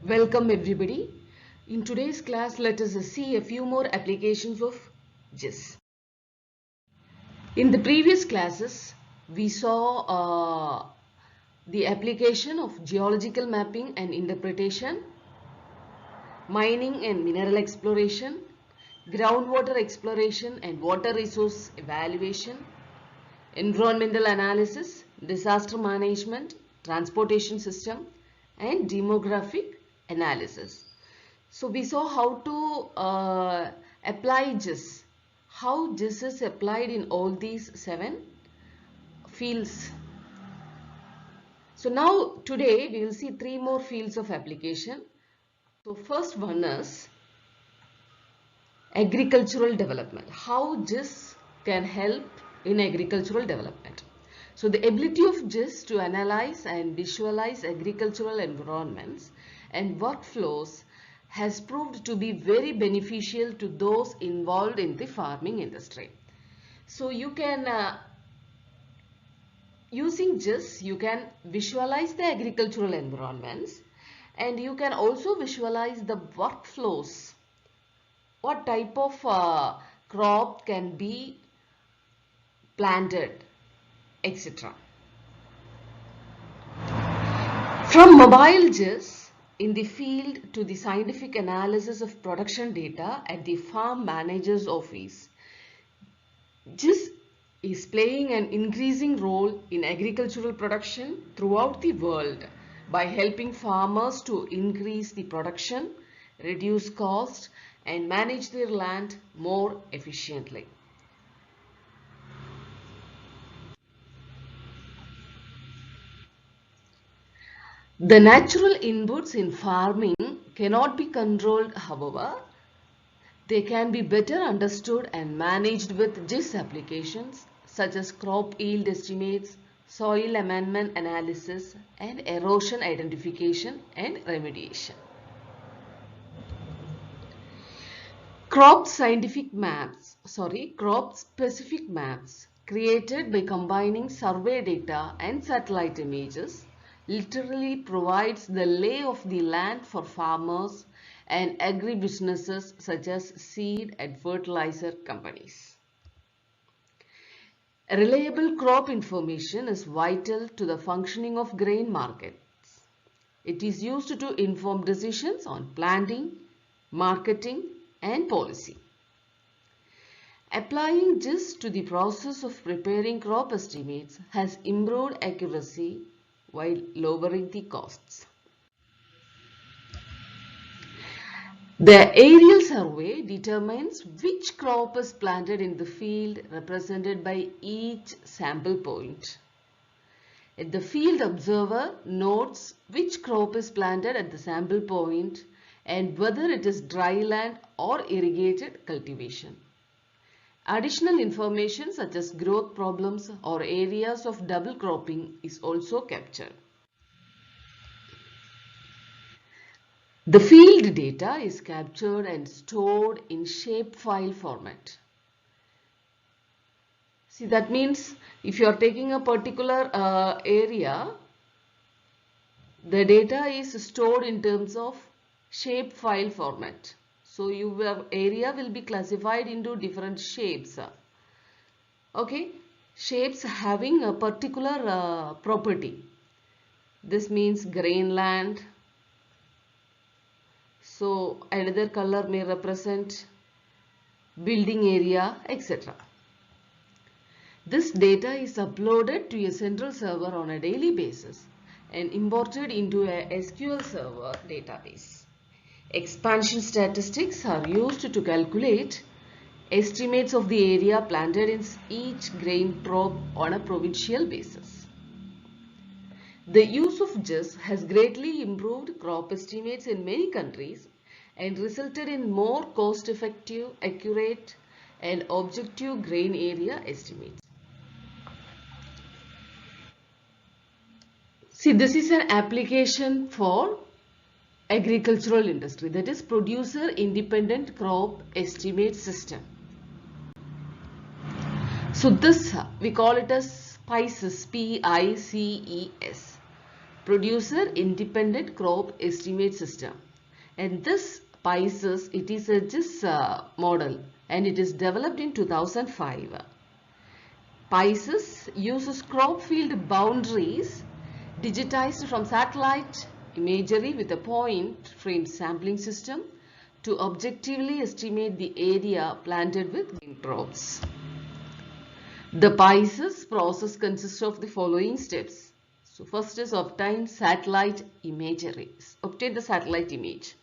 Welcome everybody. In today's class, let us see a few more applications of GIS. In the previous classes, we saw the application of geological mapping and interpretation, mining and mineral exploration, groundwater exploration and water resource evaluation, environmental analysis, disaster management, transportation system, and demographic analysis. So we saw how to apply GIS, how GIS is applied in all these 7 fields. So now today we will see 3 more fields of application. So first one is agricultural development. How GIS can help in agricultural development. So the ability of GIS to analyze and visualize agricultural environments and workflows has proved to be very beneficial to those involved in the farming industry. So you can, using GIS, you can visualize the agricultural environments and you can also visualize the workflows. What type of crop can be planted, etc. From mobile GIS in the field to the scientific analysis of production data at the farm manager's office, GIS is playing an increasing role in agricultural production throughout the world by helping farmers to increase the production, reduce cost, and manage their land more efficiently. The natural inputs in farming cannot be controlled, however. They can be better understood and managed with GIS applications such as crop yield estimates, soil amendment analysis, and erosion identification and remediation. Crop specific maps created by combining survey data and satellite images literally provides the lay of the land for farmers and agribusinesses such as seed and fertilizer companies. Reliable crop information is vital to the functioning of grain markets. It is used to inform decisions on planting, marketing, and policy. Applying GIS to the process of preparing crop estimates has improved accuracy while lowering the costs. The aerial survey determines which crop is planted in the field represented by each sample point. The field observer notes which crop is planted at the sample point and whether it is dry land or irrigated cultivation. Additional information such as growth problems or areas of double cropping is also captured. The field data is captured and stored in shapefile format. See, that means if you are taking a particular area, the data is stored in terms of shapefile format. So your area will be classified into different shapes. Okay, shapes having a particular property. This means grain land. So another color may represent building area, etc. This data is uploaded to a central server on a daily basis and imported into a SQL Server database. Expansion statistics are used to calculate estimates of the area planted in each grain crop on a provincial basis. The use of GIS has greatly improved crop estimates in many countries and resulted in more cost-effective, accurate, and objective grain area estimates. See, this is an application for agricultural industry, that is producer independent crop estimate system. So this we call it as PICES, PICES. Producer Independent Crop Estimate System. And this PISES, it is a GIS model and it is developed in 2005. PISES uses crop field boundaries digitized from satellite imagery with a point frame sampling system to objectively estimate the area planted with green crops. The PISES process consists of the following steps. So first is obtain satellite imagery. Obtain the satellite image.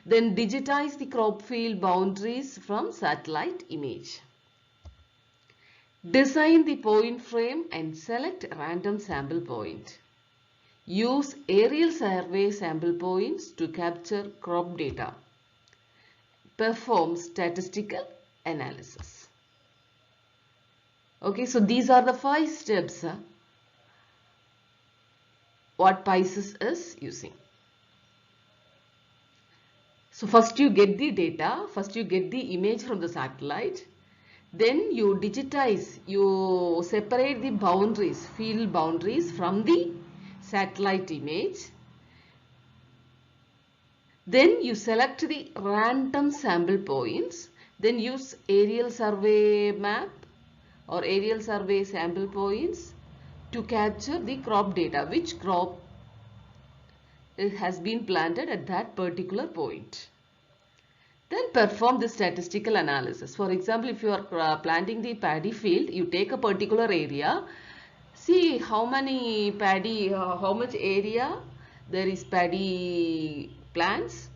Then digitize the crop field boundaries from satellite image. Design the point frame and select random sample point. Use aerial survey sample points to capture crop data. Perform statistical analysis. Okay, so these are the 5 steps what PISES is using. So first you get the data, first you get the image from the satellite, then you digitize, you separate the boundaries, field boundaries from the satellite image. Then you select the random sample points, then use aerial survey map or aerial survey sample points to capture the crop data, which crop has been planted at that particular point. Then perform the statistical analysis. For example, if you are planting the paddy field, you take a particular area, see how many paddy, how much area there is paddy plants,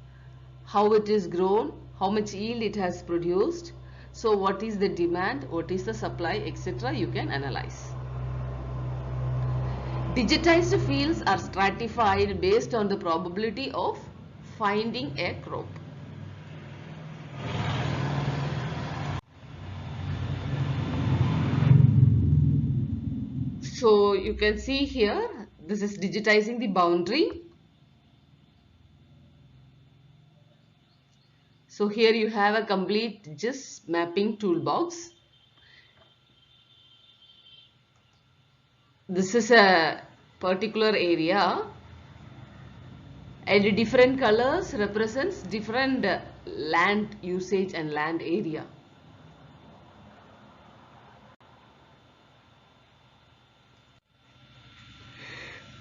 how it is grown, how much yield it has produced. So what is the demand, what is the supply, etc. you can analyze. Digitized fields are stratified based on the probability of finding a crop. So you can see here, this is digitizing the boundary. So here you have a complete GIS mapping toolbox. This is a particular area and different colors represents different land usage and land area.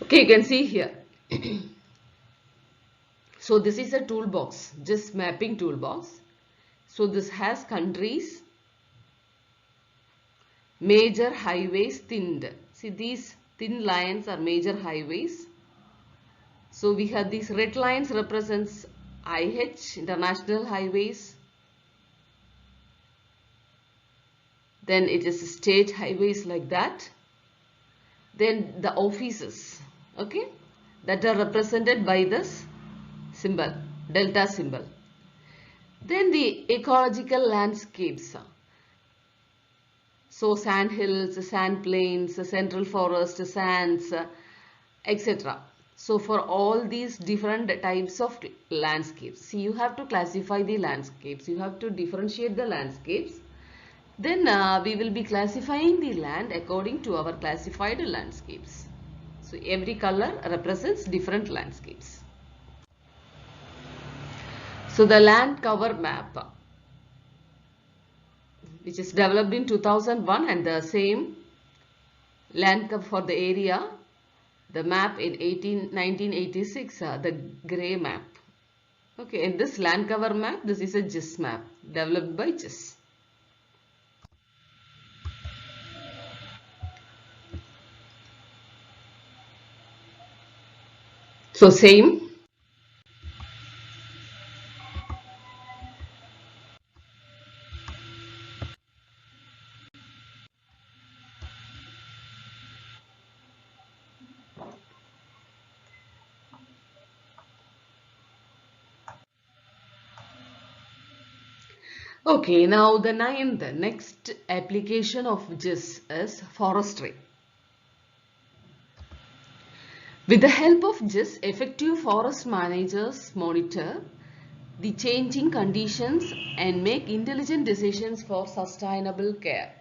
Okay, you can see here. So this is a toolbox, just mapping toolbox. So this has countries, major highways thinned. See, these thin lines are major highways. So we have these red lines represents IH, international highways. Then it is state highways like that. Then the offices, okay, that are represented by this symbol, delta symbol. Then the ecological landscapes. So sand hills, sand plains, central forest, sands, etc. So for all these different types of landscapes, see, you have to classify the landscapes, you have to differentiate the landscapes. Then we will be classifying the land according to our classified landscapes. So every color represents different landscapes. So the land cover map, which is developed in 2001, and the same land cover for the area, the map in 1986, the grey map. Okay, in this land cover map, this is a GIS map developed by GIS. So same. Okay, now the next application of GIS is forestry. With the help of GIS, effective forest managers monitor the changing conditions and make intelligent decisions for sustainable care.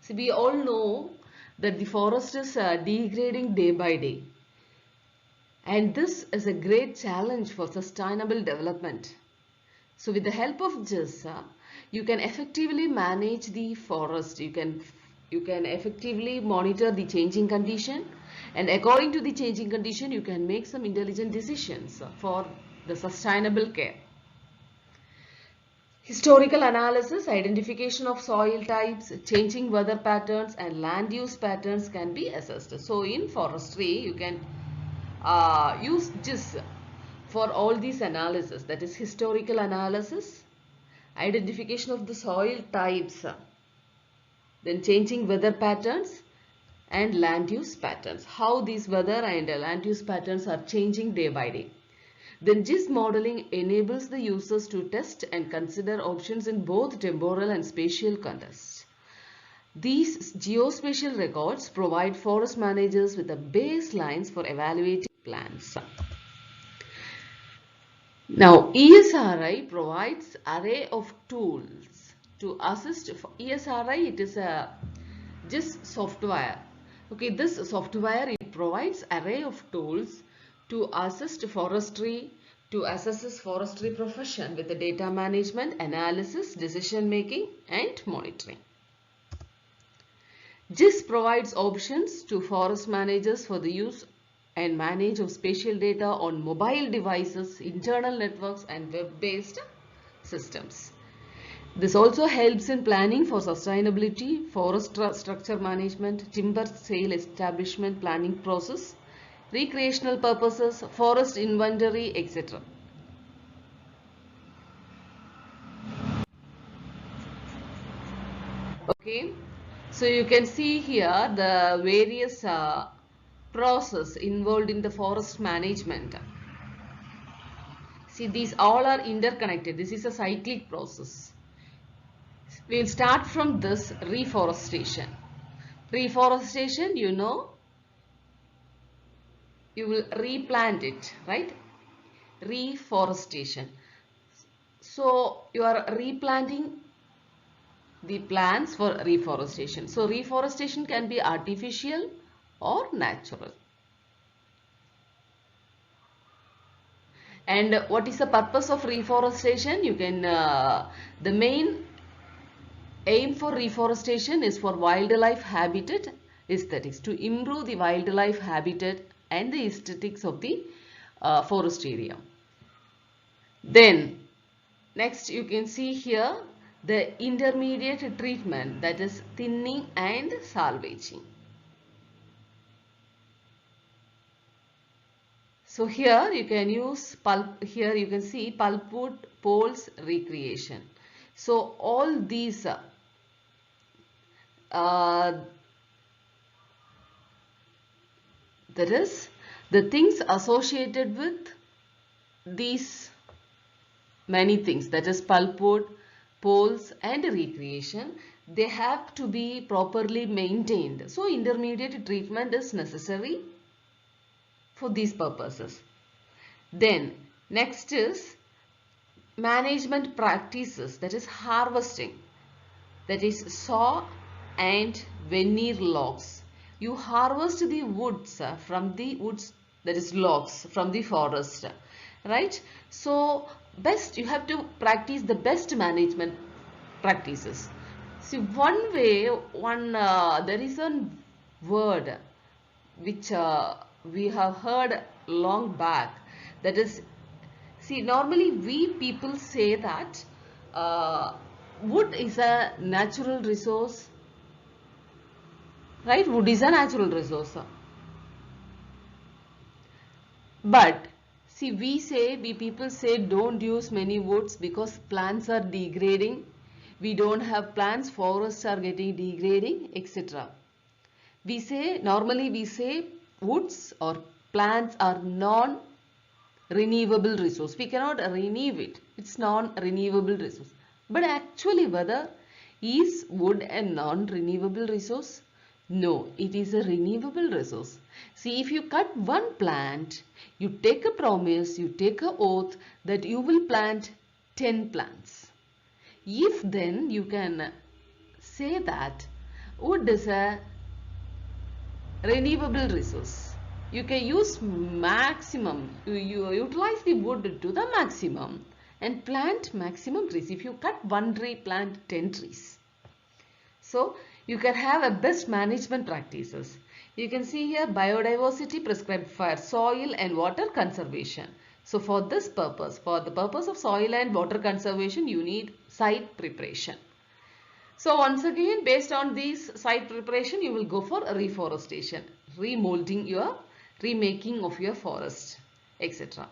So we all know that the forest is degrading day by day. And this is a great challenge for sustainable development. So with the help of GIS, you can effectively manage the forest. You can effectively monitor the changing condition, and according to the changing condition, you can make some intelligent decisions for the sustainable care. Historical analysis, identification of soil types, changing weather patterns and land use patterns can be assessed. So in forestry, you can use GIS for all these analysis, that is historical analysis, identification of the soil types, then changing weather patterns and land use patterns, how these weather and land use patterns are changing day by day. Then GIS modeling enables the users to test and consider options in both temporal and spatial contexts. These geospatial records provide forest managers with the baselines for evaluating plans. Now, ESRI provides array of tools to assist. ESRI, it is a GIS software. Okay, this software, it provides array of tools to assist forestry, to assess forestry profession with the data management, analysis, decision making and monitoring. GIS provides options to forest managers for the use and manage of spatial data on mobile devices, internal networks and web-based systems. This also helps in planning for sustainability, forest structure management, timber sale establishment planning process, recreational purposes, forest inventory, etc. Okay, so you can see here the various process involved in the forest management. See, these all are interconnected. This is a cyclic process. We will start from this reforestation. Reforestation, you know, you will replant it, right? Reforestation. So you are replanting the plants for reforestation. So reforestation can be artificial or natural. And what is the purpose of reforestation? You can, the main aim for reforestation is for wildlife habitat aesthetics, to improve the wildlife habitat and the aesthetics of the forest area. Then next you can see here the intermediate treatment, that is thinning and salvaging. So here you can use pulp, here you can see pulpwood poles recreation. So all these that is the things associated with these many things, that is pulpwood, poles and recreation, they have to be properly maintained. So intermediate treatment is necessary for these purposes. Then next is management practices, that is harvesting, that is saw and veneer logs. You harvest the woods from the woods, that is logs from the forest, right? So best, you have to practice the best management practices. See, one way, there is a word which we have heard long back, that is, see, normally we people say that wood is a natural resource, right? Wood is a natural resource. But see, we people say don't use many woods because plants are degrading. We don't have plants, forests are getting degrading, etc. Normally we say woods or plants are non-renewable resource. We cannot renew it. It's non-renewable resource. But actually, whether is wood a non-renewable resource? No, it is a renewable resource. See, if you cut one plant, you take a promise, you take an oath that you will plant 10 plants. If then you can say that wood is a renewable resource, you can use maximum, you utilize the wood to the maximum and plant maximum trees. If you cut one tree, plant 10 trees. So you can have a best management practices. You can see here biodiversity prescribed for soil and water conservation. So for this purpose, for the purpose of soil and water conservation, you need site preparation. So once again, based on these site preparation, you will go for reforestation, remaking of your forest, etc.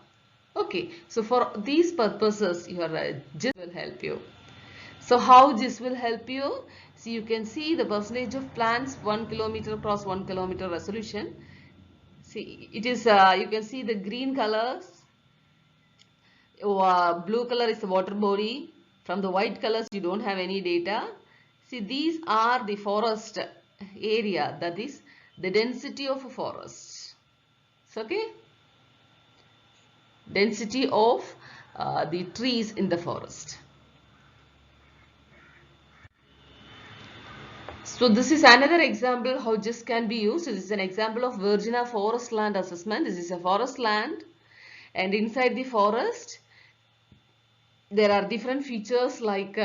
Okay, so for these purposes, your GIS will help you. So how GIS will help you? So you can see the percentage of plants 1 kilometer across 1 kilometer resolution. See, it is you can see the green colors. Blue color is the water body. From the white colors, you don't have any data. See, these are the forest area, that is the density of a forest. Okay, density of the trees in the forest. So this is another example how GIS can be used. This is an example of Virginia forest land assessment. This is a forest land, and inside the forest there are different features like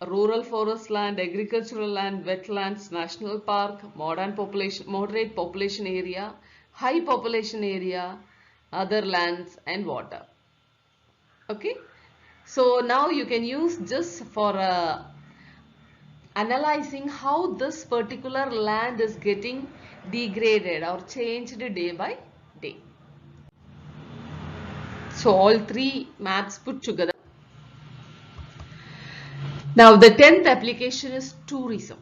rural forest land, agricultural land, wetlands, national park, moderate population area, high population area, other lands and water. Okay, so now you can use GIS for analyzing how this particular land is getting degraded or changed day by day. So all three maps put together. Now the 10th application is tourism.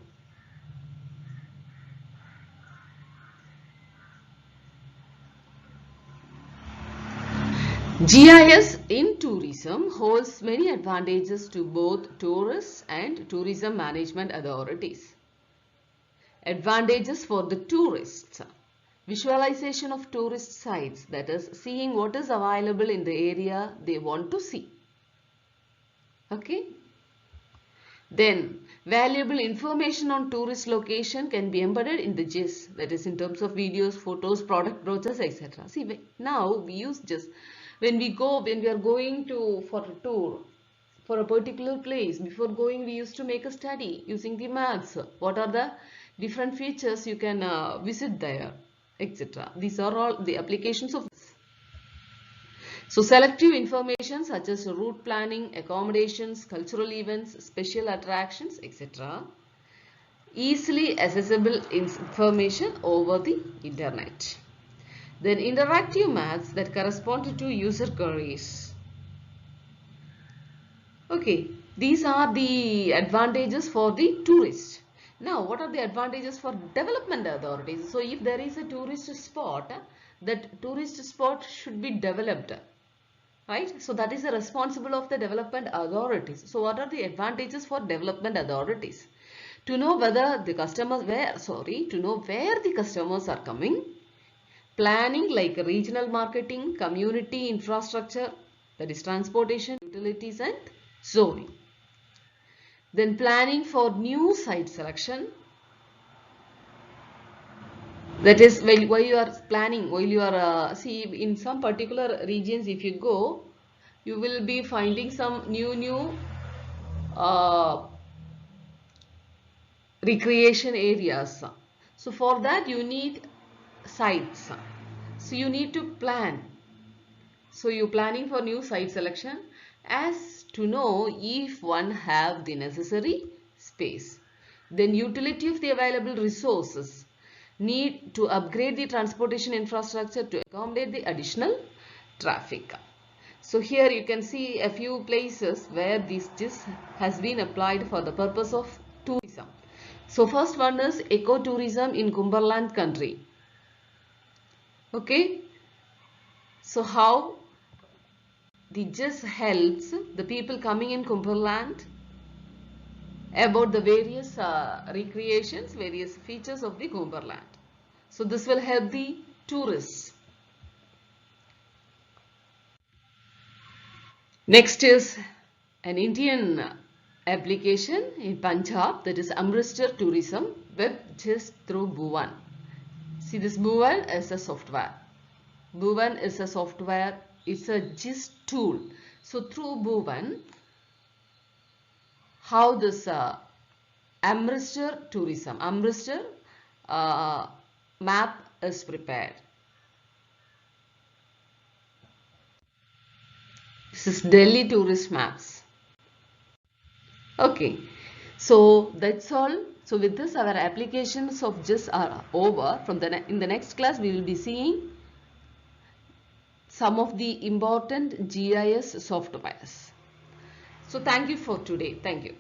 GIS in tourism holds many advantages to both tourists and tourism management authorities. Advantages for the tourists. Visualization of tourist sites, that is seeing what is available in the area they want to see. Okay. Then valuable information on tourist location can be embedded in the GIS, that is in terms of videos, photos, product brochures, etc. See, now we use GIS. When we are going for a tour for a particular place, before going we used to make a study using the maps. What are the different features you can visit there, etc. These are all the applications of this. So selective information such as route planning, accommodations, cultural events, special attractions, etc. Easily accessible information over the internet. Then interactive maps that correspond to user queries. Okay, these are the advantages for the tourist. Now, what are the advantages for development authorities? So, if there is a tourist spot, that tourist spot should be developed. Right? So, that is the responsible of the development authorities. So, what are the advantages for development authorities? To know whether the customers, to know where the customers are coming. Planning like regional marketing, community infrastructure, that is transportation, utilities and zoning. Then planning for new site selection. That is while you are planning, while you are see in some particular regions, if you go, you will be finding some new recreation areas. So for that you need sites. So you need to plan. So you planning for new site selection as to know if one have the necessary space. Then utility of the available resources. Need to upgrade the transportation infrastructure to accommodate the additional traffic. So here you can see a few places where this GIS has been applied for the purpose of tourism. So first one is ecotourism in Cumberland country. Okay. So how the GIS helps the people coming in Cumberland about the various recreations, various features of the Cumberland. So this will help the tourists. Next is an Indian application in Punjab, that is Amritsar Tourism Web GIS through Bhuvan. See, this Bhuvan is a software. Bhuvan is a software, it's a GIS tool. So through Bhuvan, how this Amritsar tourism, Amritsar map is prepared. This is Delhi tourist maps. Okay, so that's all. So with this, our applications of GIS are over. In the next class, we will be seeing some of the important GIS softwares. So thank you for today. Thank you.